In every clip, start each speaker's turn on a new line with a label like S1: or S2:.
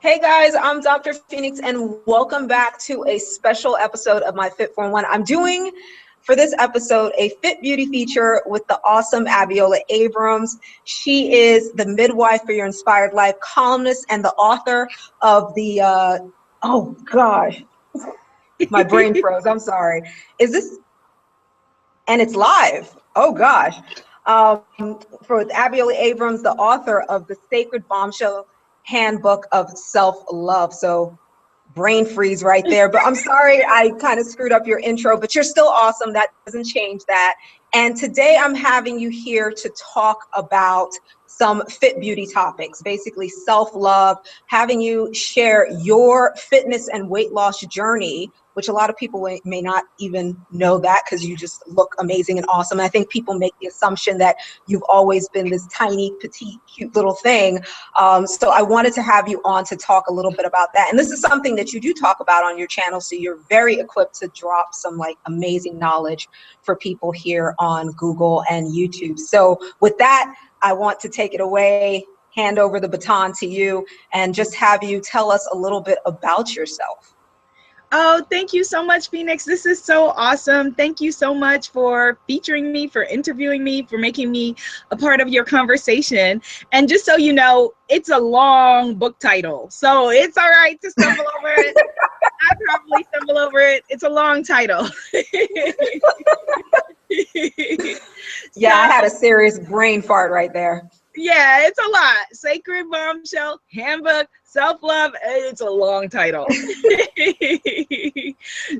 S1: Hey guys, I'm Dr. Phoenix and welcome back to a special episode of my Fit for One. I'm doing for this episode a Fit Beauty feature with the awesome Abiola Abrams. She is the midwife for your inspired life, columnist, and the author of the, oh gosh, my brain froze. I'm sorry. Is this, and it's live. Oh gosh. For Abiola Abrams, the author of the Sacred Bombshell Handbook of Self-Love. So brain freeze right there. But I'm sorry I kind of screwed up your intro, but you're still awesome. That doesn't change that. And today I'm having you here to talk about some fit beauty topics, basically self-love, having you share your fitness and weight loss journey, which a lot of people may not even know that because you just look amazing and awesome. And I think people make the assumption that you've always been this tiny, petite, cute little thing. So I wanted to have you on to talk a little bit about that. And this is something that you do talk about on your channel. So you're very equipped to drop some like amazing knowledge for people here on Google and YouTube. So with that, I want to take it away, hand over the baton to you, and just have you tell us a little bit about yourself.
S2: Oh, thank you so much, Phoenix. This is so awesome. Thank you so much for featuring me, for interviewing me, for making me a part of your conversation. And just so you know, it's a long book title, so it's all right to stumble over it. I probably stumble over it. It's a long title.
S1: Yeah, I had a serious brain fart right there.
S2: Yeah, it's a lot. Sacred Bombshell Handbook, Self-Love. It's a long title.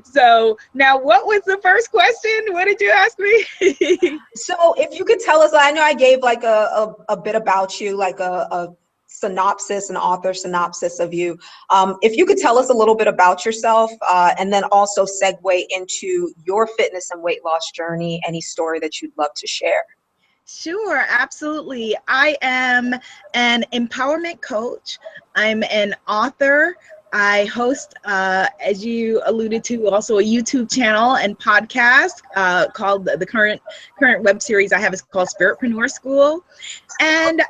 S2: So now, what was the first question? What did you ask me?
S1: So if you could tell us, I know I gave like a bit about you, like a synopsis, an author synopsis of you. If you could tell us a little bit about yourself and then also segue into your fitness and weight loss journey, any story that you'd love to share.
S2: Sure, absolutely. I am an empowerment coach. I'm an author. I host, as you alluded to, also a YouTube channel and podcast called the current web series I have is called Spiritpreneur School. And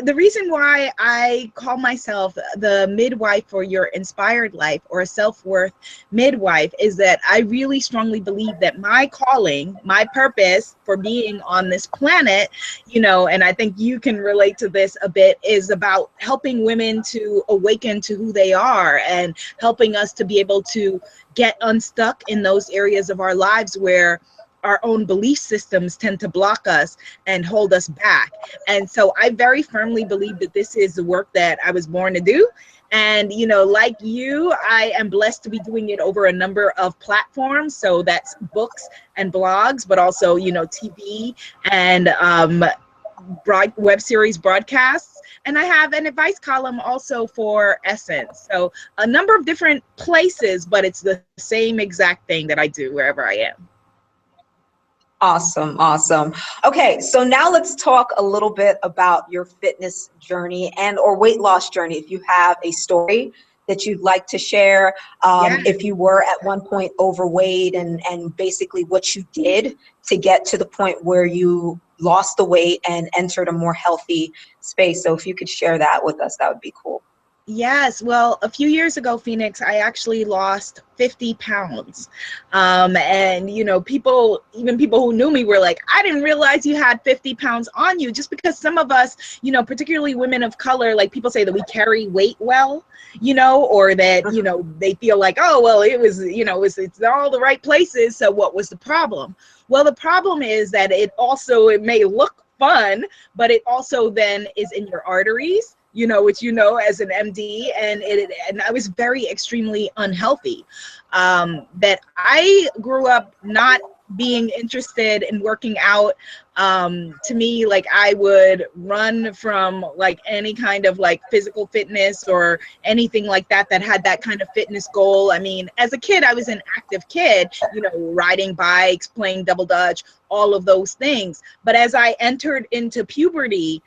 S2: the reason why I call myself the midwife for your inspired life, or a self-worth midwife, is that I really strongly believe that my calling, my purpose for being on this planet, you know, and I think you can relate to this a bit, is about helping women to awaken to who they are and helping us to be able to get unstuck in those areas of our lives where our own belief systems tend to block us and hold us back. And so I very firmly believe that this is the work that I was born to do. And, you know, like you, I am blessed to be doing it over a number of platforms. So that's books and blogs, but also, you know, TV and web series broadcasts. And I have an advice column also for Essence. So a number of different places, but it's the same exact thing that I do wherever I am.
S1: Awesome, awesome. Okay, so now let's talk a little bit about your fitness journey and or weight loss journey. If you have a story that you'd like to share, if you were at one point overweight and basically what you did to get to the point where you lost the weight and entered a more healthy space. So if you could share that with us, that would be cool.
S2: Yes, well, a few years ago, Phoenix, I actually lost 50 pounds. And, you know, even people who knew me were like, I didn't realize you had 50 pounds on you, just because some of us, you know, particularly women of color, like people say that we carry weight well, you know, or that, you know, they feel like, oh, well, it was, you know, it's all the right places. So what was the problem? Well, the problem is that it may look fun, but it also then is in your arteries, you know, which you know as an MD, and I was very extremely unhealthy. That I grew up not being interested in working out. To me, like, I would run from like any kind of like physical fitness or anything like that had that kind of fitness goal. I mean, as a kid, I was an active kid, you know, riding bikes, playing double dutch, all of those things. But as I entered into puberty,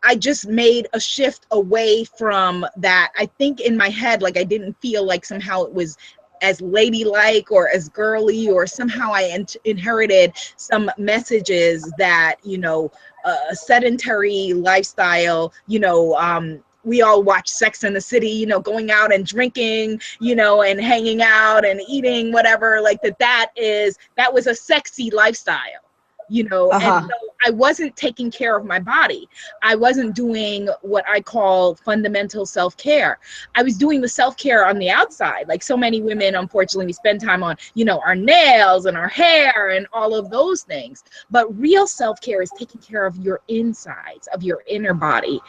S2: I just made a shift away from that. I think in my head, like, I didn't feel like somehow it was as ladylike or as girly, or somehow I inherited some messages that, you know, a sedentary lifestyle, you know, we all watch Sex and the City, you know, going out and drinking, you know, and hanging out and eating whatever, like that was a sexy lifestyle, you know. And so I wasn't taking care of my body. I wasn't doing what I call fundamental self-care. I was doing the self-care on the outside. Like so many women, unfortunately, we spend time on, you know, our nails and our hair and all of those things. But real self-care is taking care of your insides, of your inner body.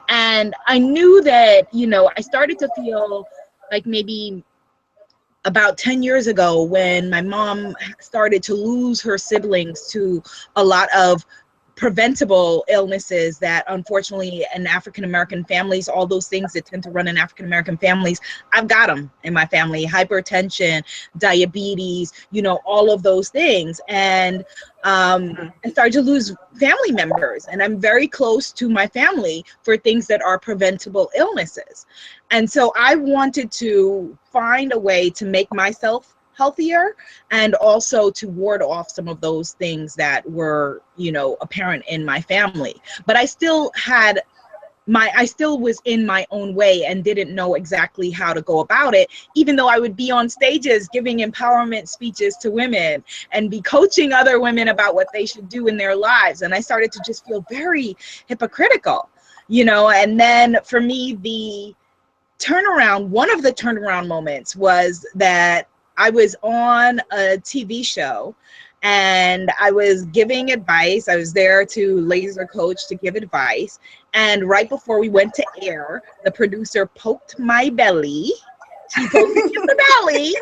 S2: And I knew that, you know, I started to feel like maybe about 10 years ago, when my mom started to lose her siblings to a lot of preventable illnesses that unfortunately in African-American families, all those things that tend to run in African-American families, I've got them in my family: hypertension, diabetes, you know, all of those things. And I started to lose family members, and I'm very close to my family for things that are preventable illnesses. And so I wanted to find a way to make myself healthier and also to ward off some of those things that were, you know, apparent in my family. But I still was in my own way and didn't know exactly how to go about it, even though I would be on stages giving empowerment speeches to women and be coaching other women about what they should do in their lives. And I started to just feel very hypocritical, you know. And then for me, one of the turnaround moments was that I was on a TV show and I was giving advice. I was there to laser coach, to give advice. And right before we went to air, the producer poked my belly. She poked me in the belly,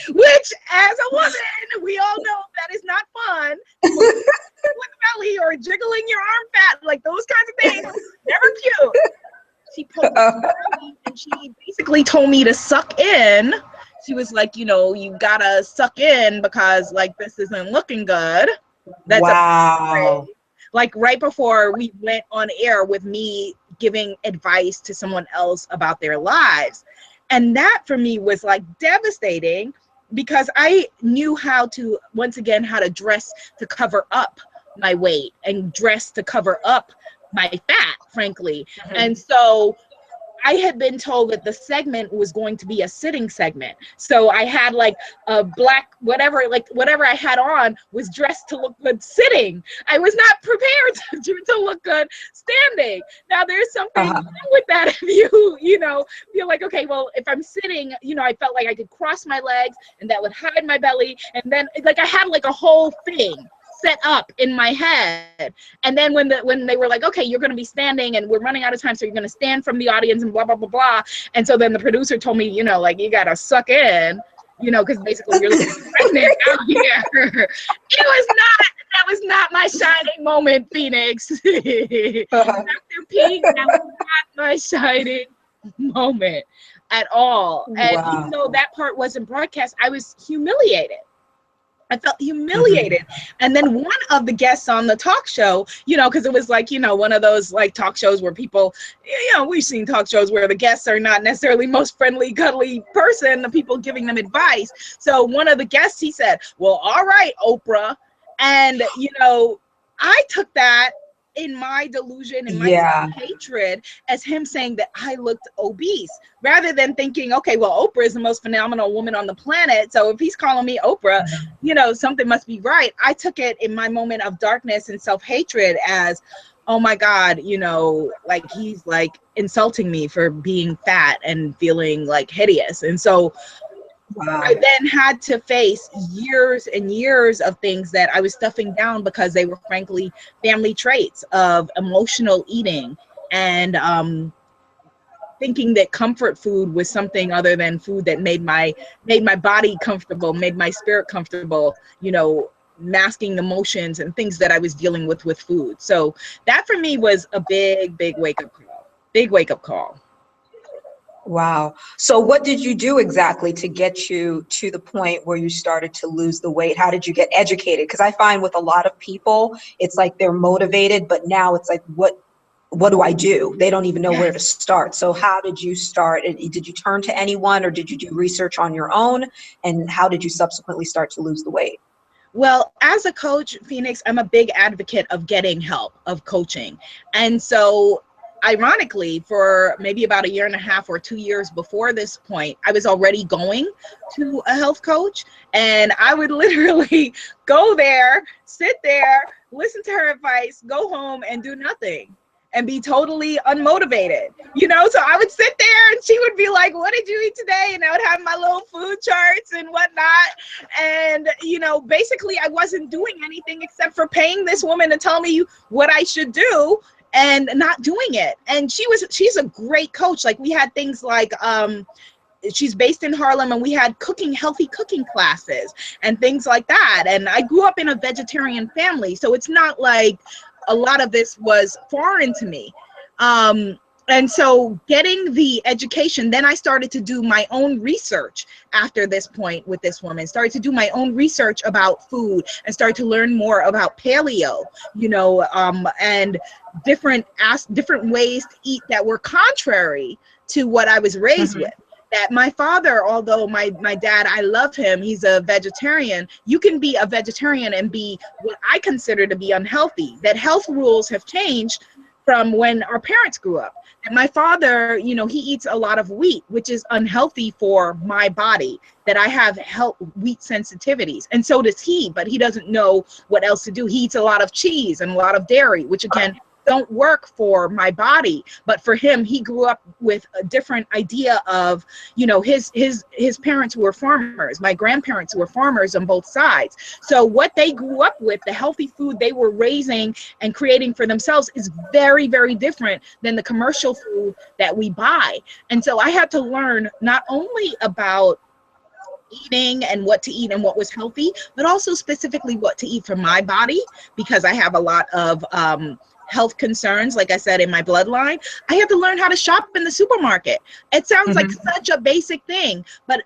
S2: which as a woman, we all know that is not fun. With the belly or jiggling your arm fat, like those kinds of things, never cute. She poked my belly and she basically told me to suck in. She was like, you know, you gotta suck in because like this isn't looking good. That's
S1: wow.
S2: Like right before we went on air with me giving advice to someone else about their lives. And that for me was like devastating, because I knew how to, once again, how to dress to cover up my weight and dress to cover up my fat, frankly. And so I had been told that the segment was going to be a sitting segment. So I had like a black, whatever I had on was dressed to look good sitting. I was not prepared to look good standing. Now there's something wrong with that. If you know, feel like, okay, well, if I'm sitting, you know, I felt like I could cross my legs and that would hide my belly. And then like I had like a whole thing set up in my head. And then when they were like, okay, you're going to be standing and we're running out of time, so you're going to stand from the audience and blah blah blah blah. And so then the producer told me, you know, like you got to suck in, you know, because basically you're looking pregnant out here. That was not my shining moment, Phoenix. Dr. Pink, that was not my shining moment at all. And even though that part wasn't broadcast, I was humiliated. I felt humiliated. And then one of the guests on the talk show, you know, because it was like, you know, one of those like talk shows where people, you know, we've seen talk shows where the guests are not necessarily most friendly, cuddly person, the people giving them advice. So one of the guests, he said, well, all right, Oprah. And, you know, I took that in my delusion and my hatred as him saying that I looked obese, rather than thinking, okay, well, Oprah is the most phenomenal woman on the planet, so if he's calling me Oprah, you know, something must be right. I took it in my moment of darkness and self-hatred as, oh my God, you know, like he's like insulting me for being fat and feeling like hideous. And so I then had to face years and years of things that I was stuffing down because they were frankly family traits of emotional eating and thinking that comfort food was something other than food that made my body comfortable, made my spirit comfortable, you know, masking emotions and things that I was dealing with food. So that for me was a big wake up call.
S1: Wow. So what did you do exactly to get you to the point where you started to lose the weight? How did you get educated? Because I find with a lot of people, it's like they're motivated, but now it's like, what do I do? They don't even know where to start. So how did you start? Did you turn to anyone or did you do research on your own? And how did you subsequently start to lose the weight?
S2: Well, as a coach, Phoenix, I'm a big advocate of getting help, of coaching. And so ironically, for maybe about 1.5 or 2 years before this point, I was already going to a health coach, and I would literally go there, sit there, listen to her advice, go home and do nothing and be totally unmotivated, you know? So I would sit there and she would be like, what did you eat today? And I would have my little food charts and whatnot. And, you know, basically I wasn't doing anything except for paying this woman to tell me what I should do and not doing it. And she's a great coach. Like, we had things like, she's based in Harlem, and we had healthy cooking classes and things like that. And I grew up in a vegetarian family, so it's not like a lot of this was foreign to me. And so getting the education, then I started to do my own research after this point with this woman, started to do my own research about food and started to learn more about paleo, you know, and different ways to eat that were contrary to what I was raised with. That my father, although my dad, I love him, he's a vegetarian. You can be a vegetarian and be what I consider to be unhealthy. That health rules have changed from when our parents grew up. And my father, you know, he eats a lot of wheat, which is unhealthy for my body, that I have wheat sensitivities. And so does he, but he doesn't know what else to do. He eats a lot of cheese and a lot of dairy, which again, don't work for my body. But for him, he grew up with a different idea of, you know, his parents were farmers, my grandparents were farmers on both sides. So what they grew up with, the healthy food they were raising and creating for themselves, is very, very different than the commercial food that we buy. And so I had to learn not only about eating and what to eat and what was healthy, but also specifically what to eat for my body, because I have a lot of health concerns, like I said, in my bloodline. I had to learn how to shop in the supermarket. It sounds like such a basic thing, but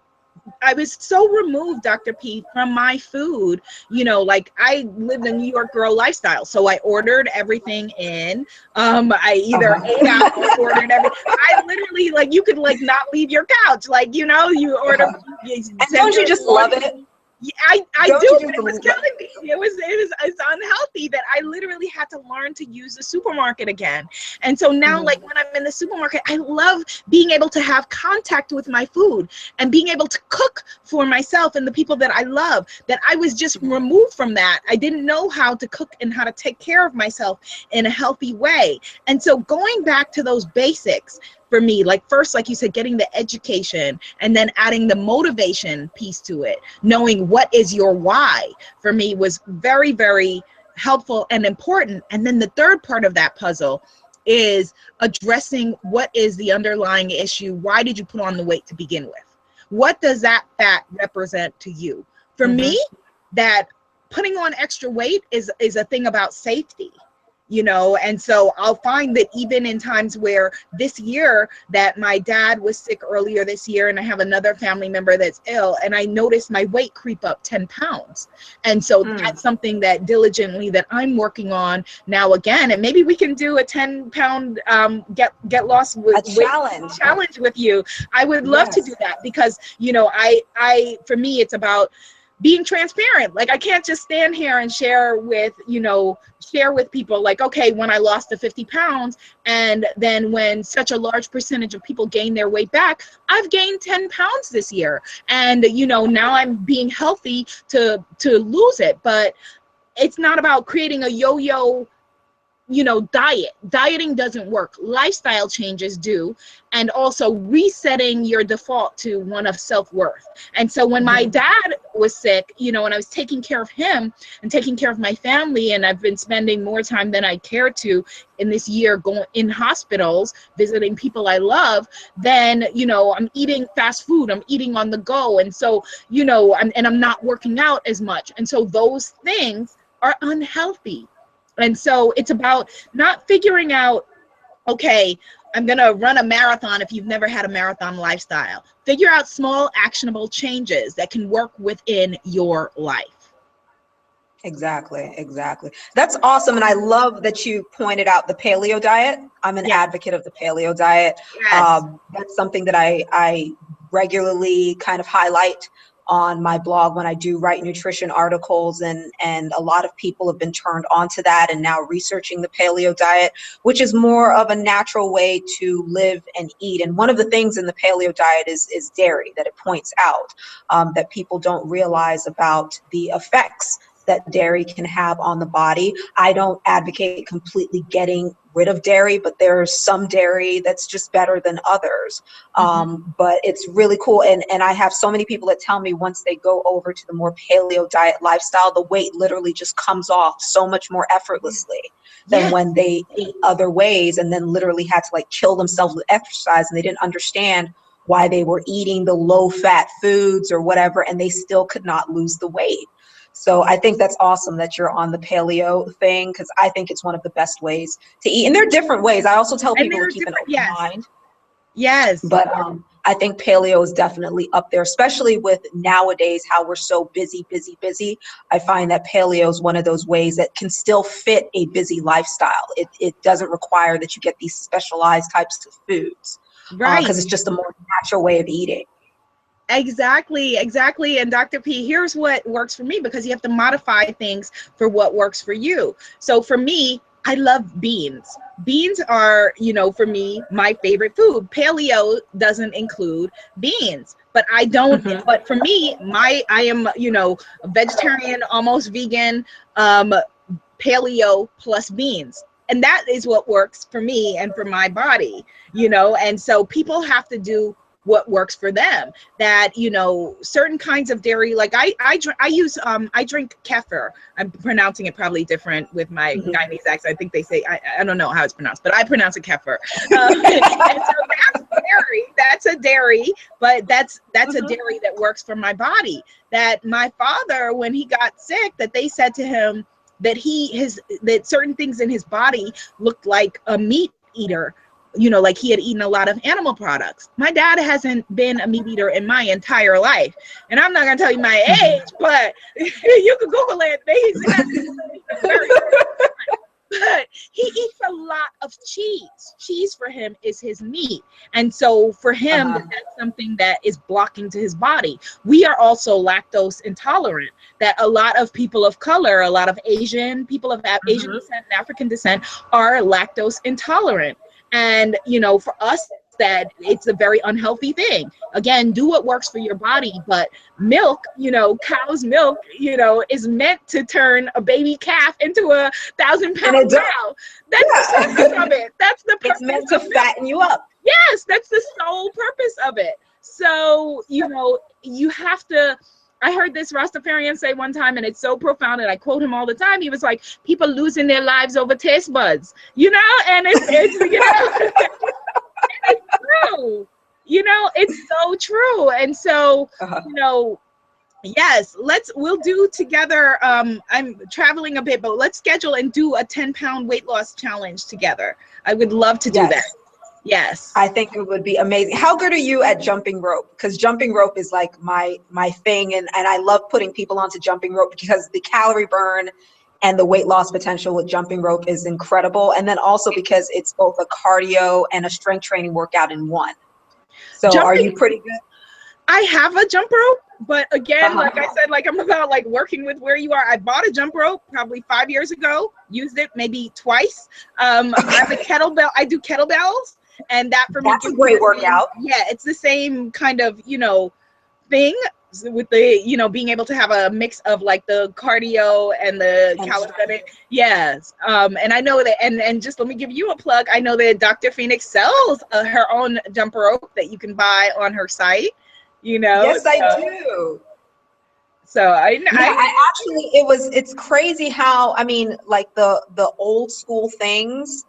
S2: I was so removed, Dr. P, from my food. You know, like, I lived a New York girl lifestyle, so I ordered everything in. I either ate out or ordered everything. I literally, like, you could like not leave your couch, like, you know, you order.
S1: And don't you just love it?
S2: Yeah, I do, but it was killing me. It's unhealthy that I literally had to learn to use the supermarket again. And so now, like, when I'm in the supermarket, I love being able to have contact with my food and being able to cook for myself and the people that I love, that I was just removed from that. I didn't know how to cook and how to take care of myself in a healthy way. And so going back to those basics, for me, like, first, like you said, getting the education and then adding the motivation piece to it, knowing what is your why, for me was very, very helpful and important. And then the third part of that puzzle is addressing what is the underlying issue. Why did you put on the weight to begin with? What does that fat represent to you? For me, that putting on extra weight is a thing about safety. You know, and so I'll find that even in times where this year that my dad was sick earlier this year, and I have another family member that's ill, and I noticed my weight creep up 10 pounds. And so that's something that diligently that I'm working on now again. And maybe we can do a 10-pound get lost with challenge with you. I would love to do that, because, you know, I for me, it's about being transparent. Like, I can't just stand here and share with people like, okay, when I lost the 50 pounds, and then when such a large percentage of people gain their weight back, I've gained 10 pounds this year. And, you know, now I'm being healthy to lose it. But it's not about creating a yo-yo, you know, dieting doesn't work. Lifestyle changes do. And also resetting your default to one of self-worth. And so when my dad was sick, you know, and I was taking care of him and taking care of my family, and I've been spending more time than I care to in this year going in hospitals, visiting people I love, then, you know, I'm eating fast food, I'm eating on the go. And so, you know, I'm not working out as much. And so those things are unhealthy. And so it's about not figuring out, okay, I'm going to run a marathon if you've never had a marathon lifestyle. Figure out small, actionable changes that can work within your life.
S1: Exactly. That's awesome. And I love that you pointed out the paleo diet. I'm an advocate of the paleo diet. That's something that I regularly kind of highlight on my blog when I do write nutrition articles, and a lot of people have been turned onto that and now researching the paleo diet, which is more of a natural way to live and eat. And one of the things in the paleo diet is dairy, that it points out that people don't realize about the effects that dairy can have on the body. I don't advocate completely getting rid of dairy, but there's some dairy that's just better than others. But it's really cool. And I have so many people that tell me once they go over to the more paleo diet lifestyle, the weight literally just comes off so much more effortlessly than when they ate other ways and then literally had to like kill themselves with exercise, and they didn't understand why they were eating the low fat foods or whatever, and they still could not lose the weight. So I think that's awesome that you're on the paleo thing, because I think it's one of the best ways to eat. And there are different ways. I also tell people to keep an open mind.
S2: Yes.
S1: But I think paleo is definitely up there, especially with nowadays how we're so busy. I find that paleo is one of those ways that can still fit a busy lifestyle. It doesn't require that you get these specialized types of foods,
S2: right?
S1: Because it's just a more natural way of eating.
S2: Exactly. And Dr. P, here's what works for me, because you have to modify things for what works for you. So for me, I love beans. Beans are, for me, my favorite food. Paleo doesn't include beans, but I don't, but for me, I am, a vegetarian, almost vegan, paleo plus beans. And that is what works for me and for my body, and so people have to do what works for them. That certain kinds of dairy, like I drink kefir. I'm pronouncing it probably different with my Guyanese accent. I think they say, I don't know how it's pronounced, but I pronounce it kefir. And so that's a dairy, but that's a dairy that works for my body. That my father, when he got sick, that they said to him that that certain things in his body looked like a meat eater, like he had eaten a lot of animal products. My dad hasn't been a meat eater in my entire life. And I'm not going to tell you my age, but you can Google it. But he eats a lot of cheese. Cheese for him is his meat. And so for him, that's something that is blocking to his body. We are also lactose intolerant. That a lot of people of color, a lot of Asian people of Asian descent and African descent are lactose intolerant. And, for us, that it's a very unhealthy thing. Again, do what works for your body, but milk, cow's milk, is meant to turn a baby calf into a 1,000-pound cow. That's the purpose of it. That's the purpose.
S1: It's meant to fatten you up.
S2: Yes, that's the sole purpose of it. So, you have to. I heard this Rastafarian say one time, and it's so profound, and I quote him all the time. He was like, people losing their lives over taste buds, and it's it's true, it's so true. And so, yes, we'll do together. I'm traveling a bit, but let's schedule and do a 10-pound weight loss challenge together. I would love to do that. Yes.
S1: I think it would be amazing. How good are you at jumping rope? Because jumping rope is like my thing. And I love putting people onto jumping rope because the calorie burn and the weight loss potential with jumping rope is incredible. And then also because it's both a cardio and a strength training workout in one. So are you pretty good?
S2: I have a jump rope, but again, like I said, I'm about working with where you are. I bought a jump rope probably 5 years ago, used it maybe twice. I have a kettlebell. I do kettlebells. And that for me,
S1: that's a great workout.
S2: Yeah, it's the same kind of, thing with the, being able to have a mix of the cardio and the calisthenic. Yes. And I know that, and just let me give you a plug. I know that Dr. Phoenyx sells her own jump rope that you can buy on her site,
S1: Yes, I do.
S2: So I
S1: actually, it's crazy how, the old school things,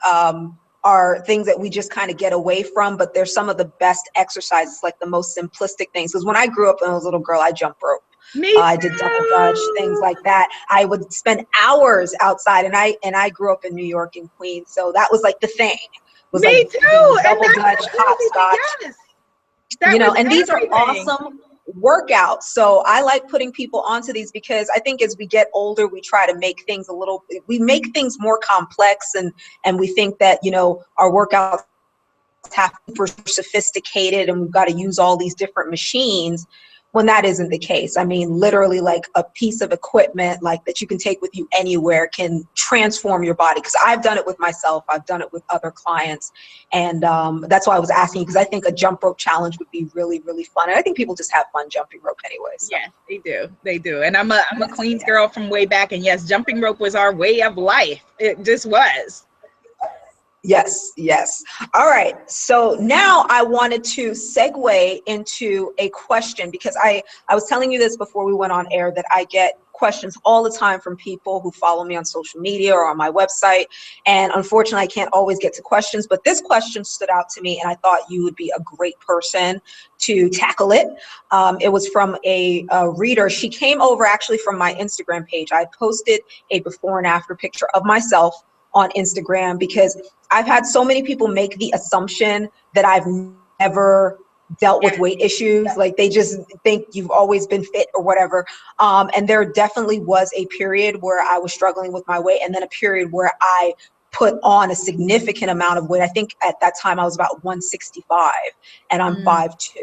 S1: are things that we just kind of get away from, but they're some of the best exercises, like the most simplistic things. Because when I grew up when I was a little girl, I jumped rope. I did double dutch, things like that. I would spend hours outside, and I grew up in New York and Queens, so that was the thing.
S2: Me too.
S1: Double dutch, hopscotch.
S2: Yes.
S1: And these are awesome workouts. So I like putting people onto these because I think as we get older, we try to make things we make things more complex, and we think that, our workouts have to be super sophisticated and we've got to use all these different machines, when that isn't the case. I mean, literally, like a piece of equipment like that you can take with you anywhere can transform your body. Because I've done it with myself, I've done it with other clients, and that's why I was asking, because I think a jump rope challenge would be really, really fun. And I think people just have fun jumping rope anyway. So.
S2: Yes, they do. And I'm a Queens girl from way back, and yes, jumping rope was our way of life. It just was.
S1: Yes, yes. All right. So now I wanted to segue into a question, because I was telling you this before we went on air, that I get questions all the time from people who follow me on social media or on my website. And unfortunately, I can't always get to questions, but this question stood out to me and I thought you would be a great person to tackle it. It was from a reader. She came over actually from my Instagram page. I posted a before and after picture of myself on Instagram, because I've had so many people make the assumption that I've never dealt with weight issues. Like they just think you've always been fit or whatever. And there definitely was a period where I was struggling with my weight, and then a period where I put on a significant amount of weight. I think at that time I was about 165 and I'm 5'2".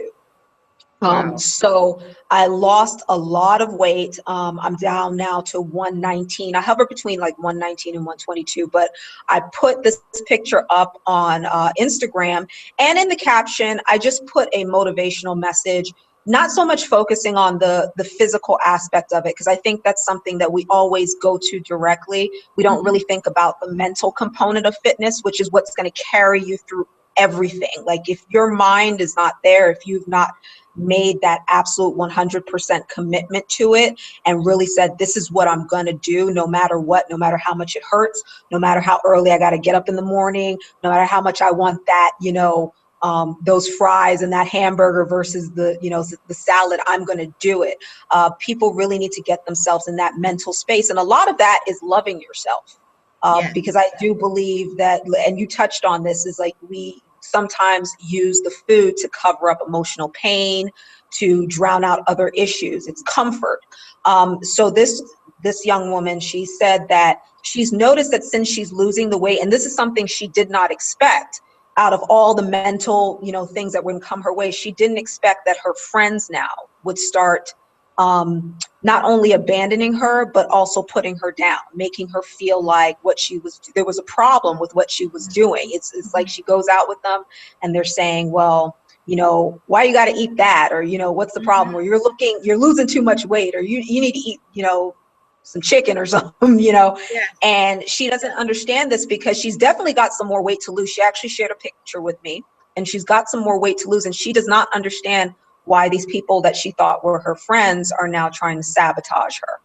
S2: Wow.
S1: So I lost a lot of weight. I'm down now to 119. I hover between like 119 and 122, but I put this picture up on Instagram, and in the caption, I just put a motivational message, not so much focusing on the physical aspect of it, because I think that's something that we always go to directly. We don't really think about the mental component of fitness, which is what's going to carry you through everything. Like if your mind is not there, if you've not made that absolute 100% commitment to it and really said, this is what I'm going to do no matter what, no matter how much it hurts, no matter how early I got to get up in the morning, no matter how much I want that, those fries and that hamburger versus the salad, I'm going to do it. People really need to get themselves in that mental space. And a lot of that is loving yourself. Because I do believe that, and you touched on this, is like we sometimes use the food to cover up emotional pain, to drown out other issues. It's comfort. So this young woman, she said that she's noticed that since she's losing the weight, and this is something she did not expect out of all the mental, things that would come her way, she didn't expect that her friends now would start not only abandoning her, but also putting her down, making her feel like there was a problem with what she was doing. It's like she goes out with them and they're saying, well, why you got to eat that? Or, what's the problem? Or you're losing too much weight, or you need to eat, some chicken or something, and she doesn't understand this, because she's definitely got some more weight to lose. She actually shared a picture with me, and she's got some more weight to lose, and she does not understand why these people that she thought were her friends are now trying to sabotage her,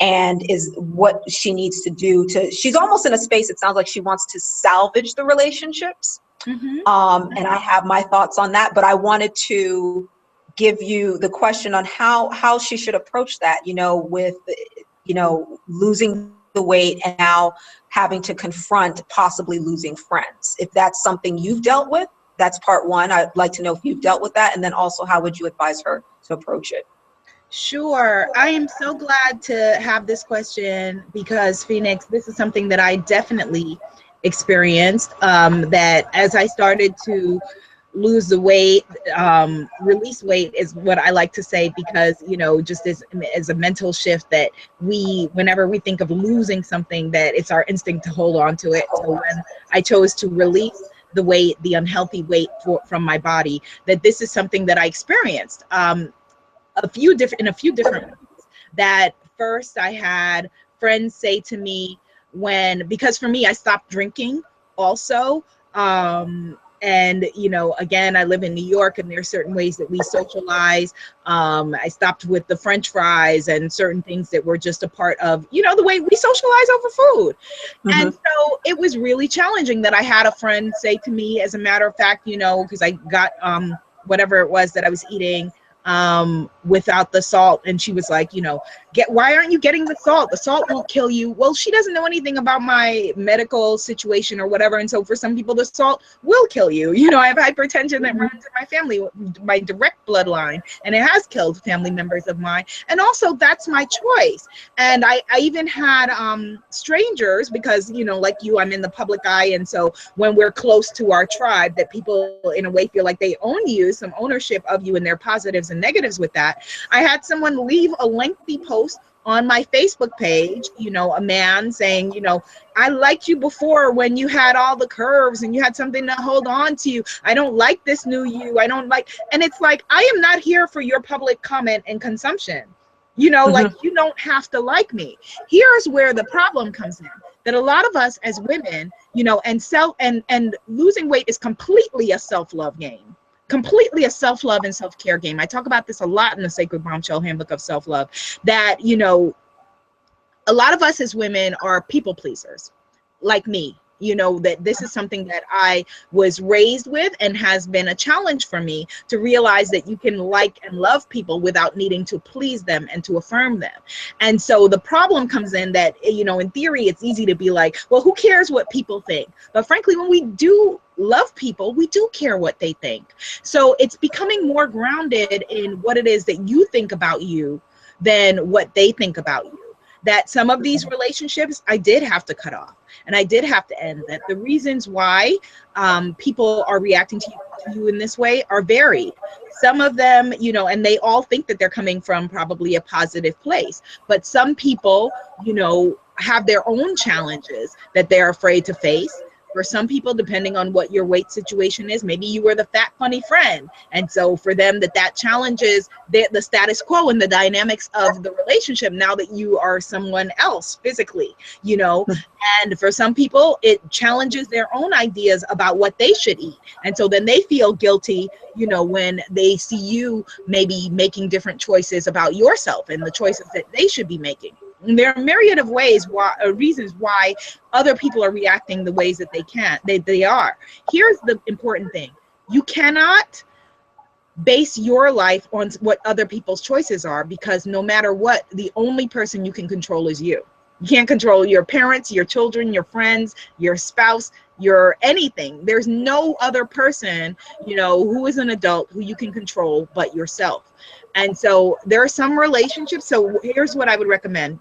S1: and is what she needs to do she's almost in a space, it sounds like she wants to salvage the relationships. And I have my thoughts on that, but I wanted to give you the question on how she should approach that, with, losing the weight and now having to confront possibly losing friends. If that's something you've dealt with, that's part one. I'd like to know if you've dealt with that, and then also how would you advise her to approach it?
S2: Sure. I am so glad to have this question, because Phoenix, this is something that I definitely experienced, that as I started to lose the weight, release weight is what I like to say, because, just as a mental shift, that whenever we think of losing something, that it's our instinct to hold on to it. So when I chose to release the weight, the unhealthy weight from my body, that this is something that I experienced in a few different ways. That first, I had friends say to me, because for me, I stopped drinking also, and again, I live in New York, and there are certain ways that we socialize. I stopped with the French fries and certain things that were just a part of the way we socialize over food. And so it was really challenging that I had a friend say to me, as a matter of fact, because I got whatever it was that I was eating without the salt, and she was like, why aren't you getting the salt? The salt won't kill you. Well, she doesn't know anything about my medical situation or whatever. And so for some people, the salt will kill you. You know, I have hypertension that runs in my family, my direct bloodline, and it has killed family members of mine. And also that's my choice. And I even had strangers, because, you know, like you, I'm in the public eye. And so when we're close to our tribe, that people in a way feel like they own you, some ownership of you, and their positives and negatives with that. I had someone leave a lengthy post on my Facebook page, you know, a man saying, you know, I liked you before when you had all the curves and you had something to hold on to. I don't like this new you. I don't like, and it's like, I am not here for your public comment and consumption. You know, like, you don't have to like me. Here's where the problem comes in, that a lot of us as women, you know, and losing weight is completely a self-love game. Completely a self-love and self-care game. I talk about this a lot in the Sacred Bombshell Handbook of Self-Love, that, you know, a lot of us as women are people pleasers, like me. You know, that this is something that I was raised with, and has been a challenge for me to realize that you can like and love people without needing to please them and to affirm them. And so the problem comes in that, you know, in theory, it's easy to be like, well, who cares what people think? But frankly, when we do love people, we do care what they think. So it's becoming more grounded in what it is that you think about you than what they think about you. That some of these relationships I did have to cut off, and I did have to end. That the reasons why people are reacting to you in this way are varied. Some of them, you know, and they all think that they're coming from probably a positive place. But some people, you know, have their own challenges that they're afraid to face. For some people, depending on what your weight situation is, maybe you were the fat, funny friend. And so for them, that challenges the status quo and the dynamics of the relationship now that you are someone else physically, you know. And for some people, it challenges their own ideas about what they should eat. And so then they feel guilty, you know, when they see you maybe making different choices about yourself and the choices that they should be making. And there are a myriad of ways reasons why other people are reacting the ways that they are. Here's the important thing. You cannot base your life on what other people's choices are, because no matter what, the only person you can control is you. You can't control your parents, your children, your friends, your spouse, your anything. There's no other person, you know, who is an adult who you can control but yourself. And so there are some relationships. So here's what I would recommend.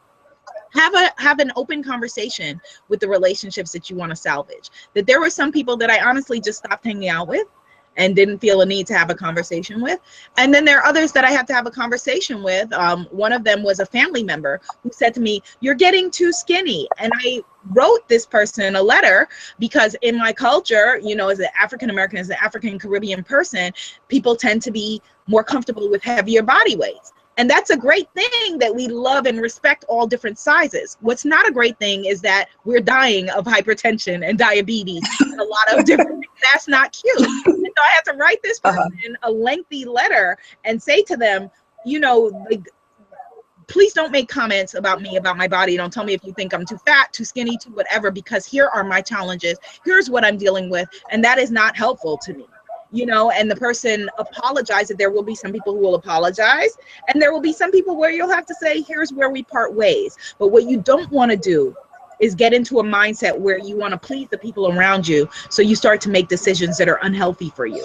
S2: Have an open conversation with the relationships that you want to salvage. That there were some people that I honestly just stopped hanging out with and didn't feel a need to have a conversation with. And then there are others that I had to have a conversation with. One of them was a family member who said to me, "You're getting too skinny." And I wrote this person a letter because in my culture, you know, as an African American, as an African Caribbean person, people tend to be more comfortable with heavier body weights. And that's a great thing, that we love and respect all different sizes. What's not a great thing is that we're dying of hypertension and diabetes and a lot of different things. That's not cute. And so I had to write this person a lengthy letter and say to them, you know, like, please don't make comments about me, about my body. Don't tell me if you think I'm too fat, too skinny, too whatever, because here are my challenges. Here's what I'm dealing with. And that is not helpful to me. You know, and the person apologized. There will be some people who will apologize, and there will be some people where you'll have to say, here's where we part ways. But what you don't want to do is get into a mindset where you want to please the people around you. So you start to make decisions that are unhealthy for you.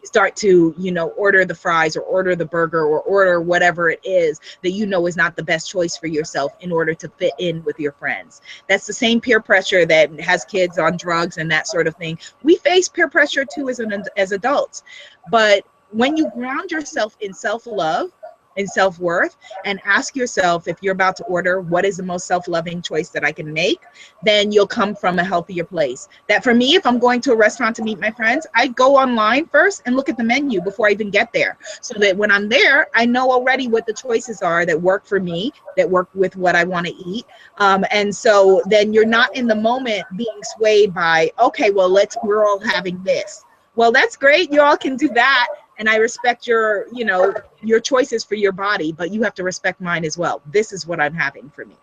S2: You start to, you know, order the fries or order the burger or order whatever it is that you know is not the best choice for yourself in order to fit in with your friends. That's the same peer pressure that has kids on drugs and that sort of thing. We face peer pressure too as adults. But when you ground yourself in self-love and self-worth and ask yourself, if you're about to order, what is the most self-loving choice that I can make, then you'll come from a healthier place. That for me, if I'm going to a restaurant to meet my friends, I go online first and look at the menu before I even get there, so that when I'm there, I know already what the choices are that work for me, that work with what I want to eat. And so then you're not in the moment being swayed by, okay, well, we're all having this. Well, that's great. You all can do that. And I respect your, you know, your choices for your body, but you have to respect mine as well. This is what I'm having for me.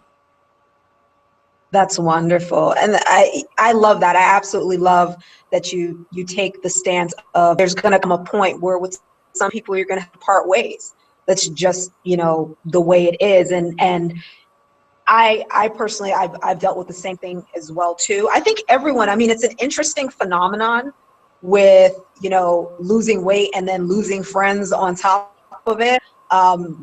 S1: That's wonderful. And I love that. I absolutely love that you take the stance of there's going to come a point where with some people you're going to have to part ways. That's just, you know, the way it is. And I personally, I've dealt with the same thing as well too. I think everyone, I mean, it's an interesting phenomenon with, you know, losing weight and then losing friends on top of it,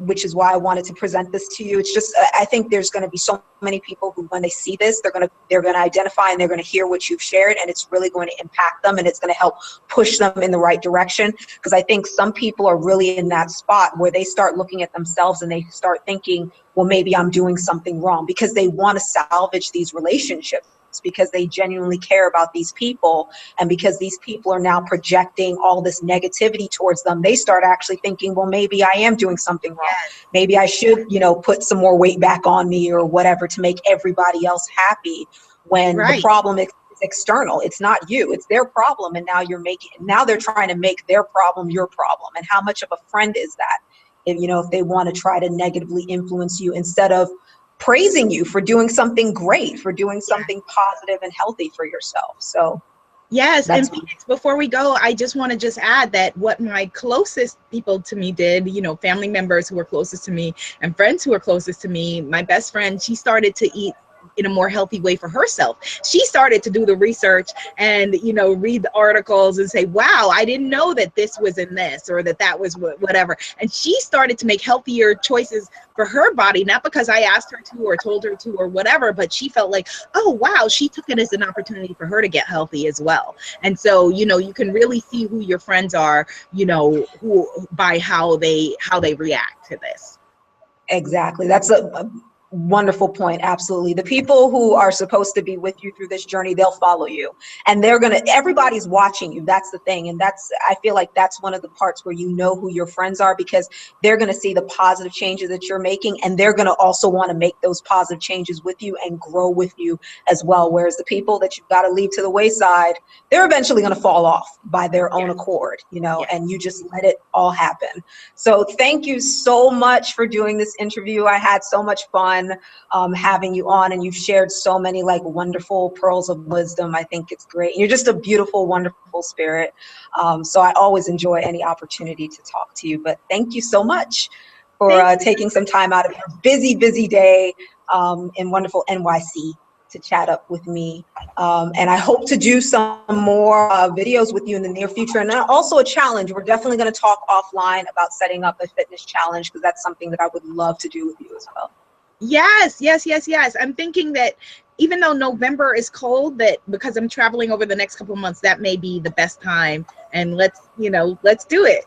S1: which is why I wanted to present this to you. It's just, I think there's going to be so many people who, when they see this, they're going to identify and they're going to hear what you've shared, and it's really going to impact them and it's going to help push them in the right direction. Because I think some people are really in that spot where they start looking at themselves and they start thinking, well, maybe I'm doing something wrong, because they want to salvage these relationships, because they genuinely care about these people. And because these people are now projecting all this negativity towards them, they start actually thinking, well, maybe I am doing something wrong. Maybe I should, you know, put some more weight back on me or whatever to make everybody else happy, when the problem is external. It's not you, it's their problem. And now they're trying to make their problem your problem. And how much of a friend is that? If, you know, if they want to try to negatively influence you instead of praising you for doing something great, for doing something positive and healthy for yourself. So
S2: yes, and Phoenix, before we go, I just want to add that what my closest people to me did, you know, family members who were closest to me and friends who were closest to me, my best friend, she started to eat in a more healthy way for herself. She started to do the research and, you know, read the articles and say, wow, I didn't know that this was in this, or that was whatever. And she started to make healthier choices for her body, not because I asked her to or told her to or whatever, but she felt like, oh, wow, she took it as an opportunity for her to get healthy as well. And so, you know, you can really see who your friends are, you know, by how they react to this.
S1: Exactly. That's a wonderful point. Absolutely. The people who are supposed to be with you through this journey, they'll follow you, and everybody's watching you. That's the thing. And I feel like that's one of the parts where you know who your friends are, because they're going to see the positive changes that you're making, and they're going to also want to make those positive changes with you and grow with you as well. Whereas the people that you've got to leave to the wayside, they're eventually going to fall off by their own accord, you know, and you just let it all happen. So thank you so much for doing this interview. I had so much fun having you on, and you've shared so many like wonderful pearls of wisdom. I think it's great. You're just a beautiful, wonderful spirit. So I always enjoy any opportunity to talk to you. But thank you so much for taking some time out of your busy, busy day in wonderful NYC to chat up with me. And I hope to do some more videos with you in the near future. And also a challenge. We're definitely going to talk offline about setting up a fitness challenge, because that's something that I would love to do with you as well.
S2: Yes, yes, yes, yes. I'm thinking that even though November is cold, that because I'm traveling over the next couple of months, that may be the best time. And let's do it.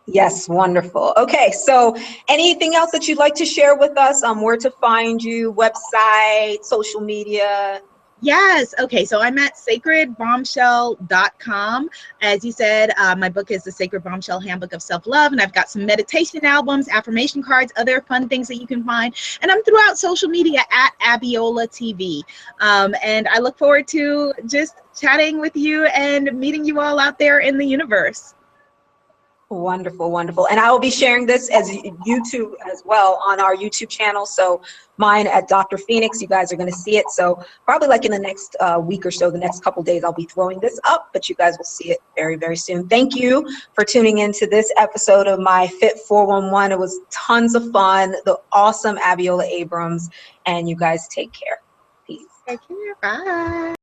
S1: Yes, wonderful. Okay, so anything else that you'd like to share with us? Where to find you, website, social media?
S2: Yes. Okay. So I'm at sacredbombshell.com. As you said, my book is The Sacred Bombshell Handbook of Self-Love, and I've got some meditation albums, affirmation cards, other fun things that you can find. And I'm throughout social media at Abiola TV. And I look forward to just chatting with you and meeting you all out there in the universe.
S1: Wonderful, wonderful. And I will be sharing this as YouTube as well on our YouTube channel. So mine at Dr. Phoenyx, you guys are going to see it. So probably like in the next week or so, the next couple days, I'll be throwing this up, but you guys will see it very, very soon. Thank you for tuning into this episode of my Fit 411. It was tons of fun. The awesome Abiola Abrams, and you guys take care. Peace.
S2: Take care. Bye.